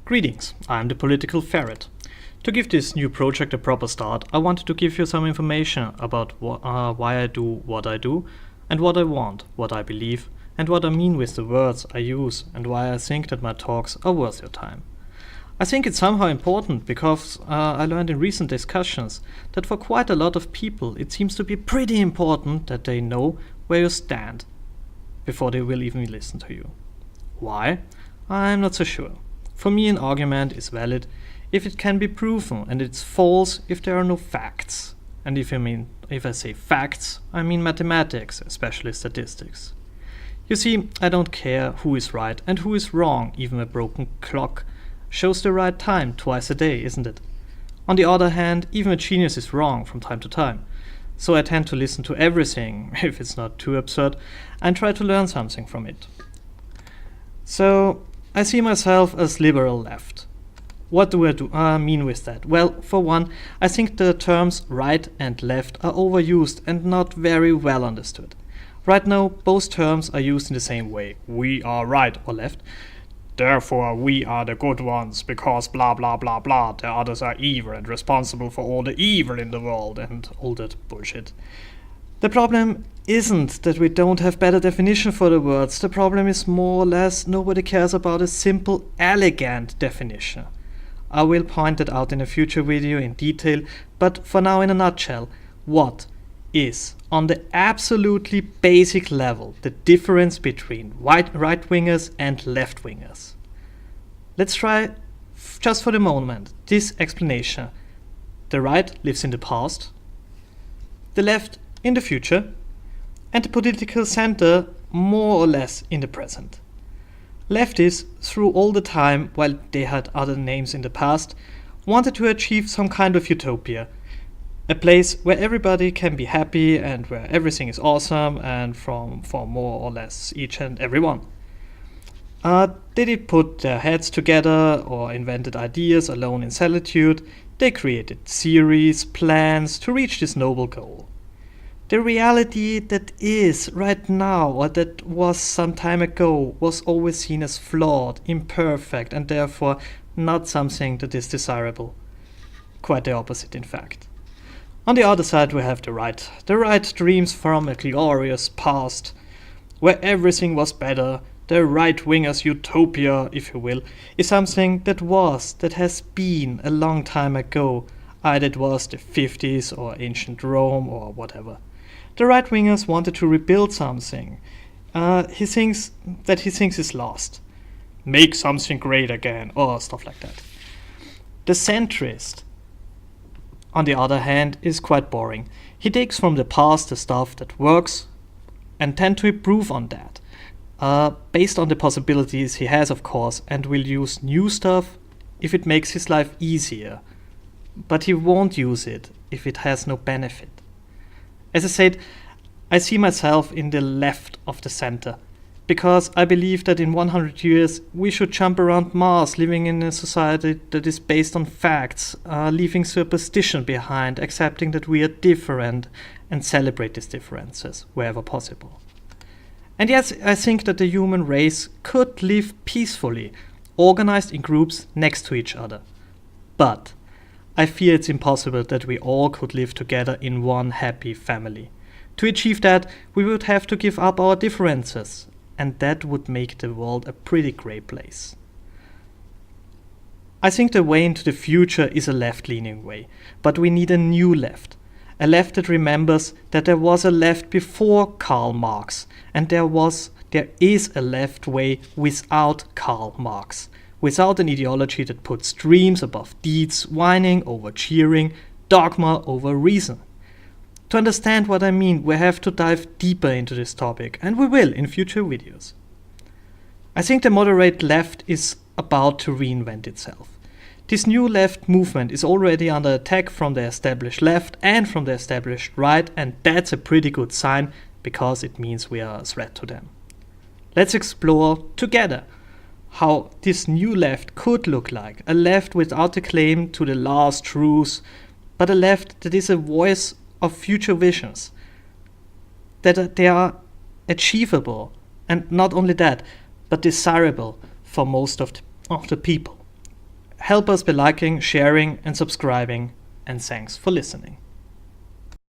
Greetings, I'm the political Ferret. To give this new project a proper start, I wanted to give you some information about why I do what I do, and what I want, what I believe, and what I mean with the words I use, and why I think that my talks are worth your time. I think it's somehow important because I learned in recent discussions that for quite a lot of people it seems to be pretty important that they know where you stand before they will even listen to you. Why? I'm not so sure. For me, an argument is valid if it can be proven, and it's false if there are no facts. And if I say facts, I mean mathematics, especially statistics. You see, I don't care who is right and who is wrong. Even a broken clock shows the right time twice a day, isn't it? On the other hand, even a genius is wrong from time to time. So I tend to listen to everything, if it's not too absurd, and try to learn something from it. So I see myself as liberal left. What do I mean with that? Well, for one, I think the terms right and left are overused and not very well understood. Right now, both terms are used in the same way. We are right or left. Therefore, we are the good ones because blah blah blah blah. The others are evil and responsible for all the evil in the world and all that bullshit. The problem isn't that we don't have better definition for the words. The problem is more or less nobody cares about a simple, elegant definition. I will point that out in a future video in detail, but for now in a nutshell, what is, on the absolutely basic level, the difference between right-wingers and left-wingers? Let's try, just for the moment, this explanation. The right lives in the past, the left in the future, and the political center more or less in the present. Leftists, through all the time, while they had other names in the past, wanted to achieve some kind of utopia. A place where everybody can be happy and where everything is awesome and for more or less each and every one. They did put their heads together or invented ideas alone in solitude. They created theories, plans to reach this noble goal. The reality that is right now or that was some time ago was always seen as flawed, imperfect, and therefore not something that is desirable. Quite the opposite, in fact. On the other side we have the right. The right dreams from a glorious past where everything was better. The right-wingers' utopia, if you will, is something that has been a long time ago. Either it was the 50s or ancient Rome or whatever. The right-wingers wanted to rebuild something. He thinks is lost. Make something great again, or stuff like that. The centrist, on the other hand, is quite boring. He takes from the past the stuff that works and tend to improve on that. Based on the possibilities he has, of course, and will use new stuff if it makes his life easier. But he won't use it if it has no benefit. As I said, I see myself in the left of the center, because I believe that in 100 years we should jump around Mars, living in a society that is based on facts, leaving superstition behind, accepting that we are different, and celebrate these differences wherever possible. And yes, I think that the human race could live peacefully, organized in groups next to each other. But I fear it's impossible that we all could live together in one happy family. To achieve that, we would have to give up our differences, and that would make the world a pretty grey place. I think the way into the future is a left-leaning way, but we need a new left. A left that remembers that there was a left before Karl Marx, and there is a left way without Karl Marx. Without an ideology that puts dreams above deeds, whining over cheering, dogma over reason. To understand what I mean, we have to dive deeper into this topic, and we will in future videos. I think the moderate left is about to reinvent itself. This new left movement is already under attack from the established left and from the established right, and that's a pretty good sign because it means we are a threat to them. Let's explore together how this new left could look like. A left without a claim to the last truths, but a left that is a voice of future visions. That they are achievable, and not only that, but desirable for most of the people. Help us by liking, sharing and subscribing, and thanks for listening.